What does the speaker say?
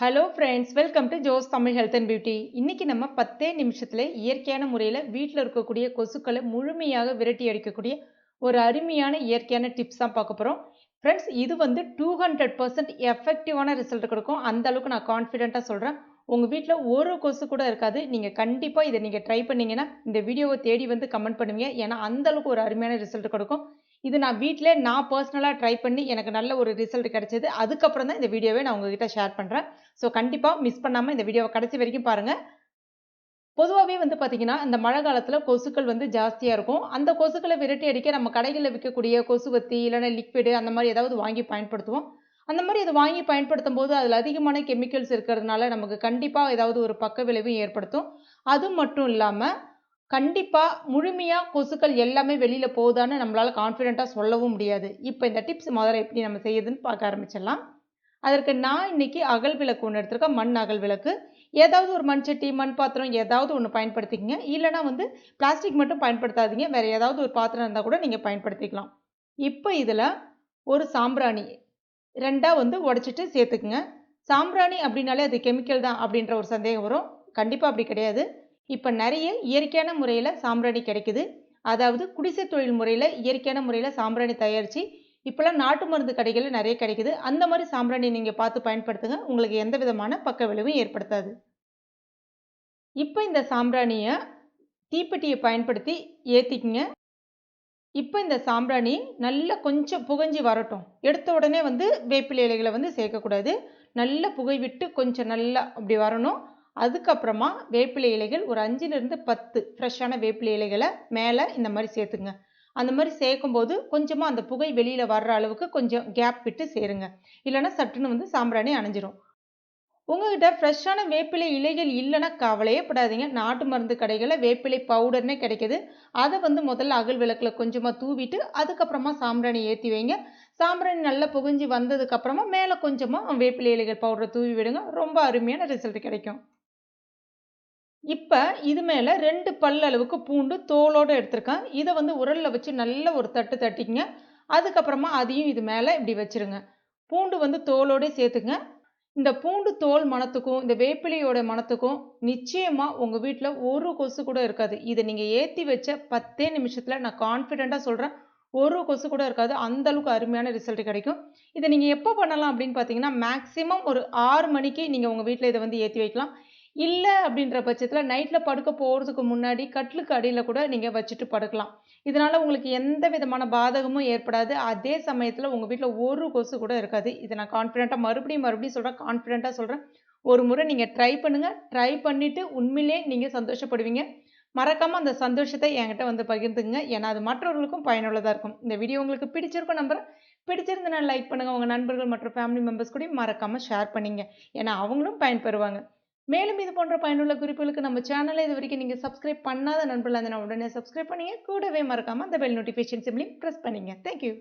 Hello friends, welcome to Jo's Tamil health and beauty. இன்னைக்கு நம்ம 10 நிமிஷத்துல இயற்கையான முறையில் வீட்டில் இருக்கக்கூடிய கொசுக்களை முழுமையாக விரட்டி அடிக்கக்கூடிய ஒரு அருமையான இயற்கையான டிப்ஸ் தான் பார்க்க போகிறோம். ஃப்ரெண்ட்ஸ், இது வந்து 200% எஃபெக்டிவான ரிசல்ட் கொடுக்கும். அந்த அளவுக்கு நான் கான்ஃபிடென்ட்டாக சொல்கிறேன். உங்கள் வீட்டில் ஒரு கொசு கூட இருக்காது. நீங்கள் கண்டிப்பாக இதை நீங்கள் ட்ரை பண்ணீங்கன்னா இந்த வீடியோவை தேடி வந்து கமெண்ட் பண்ணுவீங்க. ஏன்னா அந்த அளவுக்கு ஒரு அருமையான ரிசல்ட் கொடுக்கும். இது நான் பர்சனலாக ட்ரை பண்ணி எனக்கு நல்ல ஒரு ரிசல்ட் கிடைச்சது. அதுக்கப்புறம் தான் இந்த வீடியோவை நான் உங்ககிட்ட ஷேர் பண்ணுறேன். ஸோ கண்டிப்பாக மிஸ் பண்ணாமல் இந்த வீடியோவை கடைசி வரைக்கும் பாருங்கள். பொதுவாகவே வந்து பார்த்தீங்கன்னா, இந்த மழை காலத்தில் கொசுக்கள் வந்து ஜாஸ்தியாக இருக்கும். அந்த கொசுக்களை விரட்டி அடிக்க நம்ம கடைகளில் விற்கக்கூடிய கொசுவத்தி இல்லைன்னா லிக்விடு அந்த மாதிரி ஏதாவது வாங்கி பயன்படுத்துவோம். அந்த மாதிரி அதை வாங்கி பயன்படுத்தும் போது அதில் அதிகமான கெமிக்கல்ஸ் இருக்கிறதுனால நமக்கு கண்டிப்பாக ஏதாவது ஒரு பக்க விளைவு ஏற்படுத்தும். அது மட்டும் இல்லாமல் கண்டிப்பாக முழுமையாக கொசுக்கள் எல்லாமே வெளியில் போகுதான்னு நம்மளால் கான்ஃபிடென்ட்டாக சொல்லவும் முடியாது. இப்போ இந்த டிப்ஸ் முதல்ல எப்படி நம்ம செய்யுதுன்னு பார்க்க ஆரம்பிச்சிடலாம். அதற்கு நான் இன்னைக்கு அகல் விளக்கு ஒன்று எடுத்திருக்கேன். மண் அகல் விளக்கு. ஏதாவது ஒரு மண் சட்டி, மண் பாத்திரம் ஏதாவது ஒன்று பயன்படுத்திக்கங்க. இல்லைனா வந்து பிளாஸ்டிக் மட்டும் பயன்படுத்தாதீங்க. வேறு ஏதாவது ஒரு பாத்திரம் இருந்தால் கூட நீங்கள் பயன்படுத்திக்கலாம். இப்போ இதில் ஒரு சாம்பிராணி 2 வந்து உடைச்சிட்டு சேர்த்துக்குங்க. சாம்பிராணி அப்படின்னாலே அது கெமிக்கல் தான் அப்படின்ற ஒரு சந்தேகம் வரும். கண்டிப்பாக அப்படி கிடையாது. இப்போ நிறைய இயற்கையான முறையில் சாம்பிராணி கிடைக்குது. அதாவது குடிசை தொழில் முறையில் இயற்கையான முறையில் சாம்பிராணி தயாரித்து இப்போலாம் நாட்டு மருந்து கடைகளில் நிறைய கிடைக்குது. அந்த மாதிரி சாம்பிராணி நீங்கள் பார்த்து பயன்படுத்துங்க. உங்களுக்கு எந்த விதமான பக்க விளைவும் ஏற்படுத்தாது. இப்போ இந்த சாம்பிராணியை தீப்பெட்டியை பயன்படுத்தி ஏற்றிக்குங்க. இப்போ இந்த சாம்பிராணி நல்லா கொஞ்சம் புகைஞ்சி வரட்டும். எடுத்த உடனே வந்து வேப்பிலை இலைகளை வந்து சேர்க்கக்கூடாது. நல்ல புகை விட்டு கொஞ்சம் நல்லா அப்படி வரணும். அதுக்கப்புறமா வேப்பிலை இலைகள் ஒரு 5லிருந்து 10 ஃப்ரெஷ்ஷான வேப்பிலை இலைகளை மேலே இந்த மாதிரி சேர்த்துங்க. அந்த மாதிரி சேர்க்கும்போது கொஞ்சமாக அந்த புகை வெளியில் வர்ற அளவுக்கு கொஞ்சம் கேப் விட்டு சேருங்க. இல்லைன்னா சட்டுன்னு வந்து சாம்பிராணி அணைஞ்சிரும். உங்ககிட்ட ஃப்ரெஷ்ஷான வேப்பிலை இலைகள் இல்லைன்னா கவலையே படாதீங்க. நாட்டு மருந்து கடைகளில் வேப்பிலை பவுடர்னே கிடைக்குது. அதை வந்து முதல்ல அகல் விளக்கில் கொஞ்சமாக தூவிட்டு அதுக்கப்புறமா சாம்பிராணி ஏற்றி வைங்க. சாம்பிராணி நல்லா புகைஞ்சி வந்ததுக்கப்புறமா மேலே கொஞ்சமாக வேப்பிலை இலைகள் பவுடரை தூவி விடுங்க. ரொம்ப அருமையான ரிசல்ட் கிடைக்கும். இப்போ இது மேலே 2 பல் அளவுக்கு பூண்டு தோலோடு எடுத்திருக்கேன். இதை வந்து உரலில் வச்சு நல்ல ஒரு தட்டு தட்டிங்க. அதுக்கப்புறமா அதையும் இது மேலே இப்படி வச்சுருங்க. பூண்டு வந்து தோலோடு சேர்த்துங்க. இந்த பூண்டு தோல் மணத்துக்கும் இந்த வேப்பிலையோட மணத்துக்கும் நிச்சயமாக உங்கள் வீட்டில் ஒரு கொசு கூட இருக்காது. இதை நீங்கள் ஏற்றி வச்ச 10 நிமிஷத்தில் நான் கான்ஃபிடென்ட்டாக சொல்கிறேன், ஒரு கொசு கூட இருக்காது. அந்தளவுக்கு அருமையான ரிசல்ட் கிடைக்கும். இதை நீங்கள் எப்போ பண்ணலாம் அப்படின்னு பார்த்தீங்கன்னா, மேக்ஸிமம் ஒரு 6 மணிக்கு நீங்கள் உங்கள் வீட்டில் இதை வந்து ஏற்றி வைக்கலாம். இல்லை அப்படின்ற பட்சத்தில் நைட்டில் படுக்க போகிறதுக்கு முன்னாடி கட்டிலுக்கு அடியில் கூட நீங்கள் வச்சுட்டு படுக்கலாம். இதனால் உங்களுக்கு எந்த விதமான பாதகமும் ஏற்படாது. அதே சமயத்தில் உங்கள் வீட்டில் ஒரு கொசு கூட இருக்காது. இதை நான் கான்ஃபிடென்ட்டாக மறுபடியும் சொல்கிறேன். கான்ஃபிடென்ட்டாக சொல்கிறேன். ஒரு முறை நீங்கள் ட்ரை பண்ணுங்கள். ட்ரை பண்ணிவிட்டு உண்மையிலே நீங்கள் சந்தோஷப்படுவீங்க. மறக்காமல் அந்த சந்தோஷத்தை என்கிட்ட வந்து பகிர்ந்துங்க. ஏன்னா அது மற்றவர்களுக்கும் பயனுள்ளதாக இருக்கும். இந்த வீடியோ உங்களுக்கு பிடிச்சிருக்கும் நம்புறேன். பிடிச்சிருந்தனா லைக் பண்ணுங்கள். உங்கள் நண்பர்கள் மற்றும் ஃபேமிலி மெம்பர்ஸ் கூட மறக்காமல் ஷேர் பண்ணிங்க. ஏன்னா அவங்களும் பயன்பெறுவாங்க. மேலும் இது போன்ற பயனுள்ள குறிப்புகளுக்கு நம்ம சேனலை இது வரைக்கும் நீங்கள் சப்ஸ்கிரைப் பண்ணாத நண்பர்களாக இருந்தால் உடனே சப்ஸ்கிரைப் பண்ணிங்க. கூடவே மறக்காமல் அந்த பெல் நோட்டிஃபிகேஷன் சிம்லையும் ப்ரெஸ் பண்ணிங்க. தேங்க்யூ.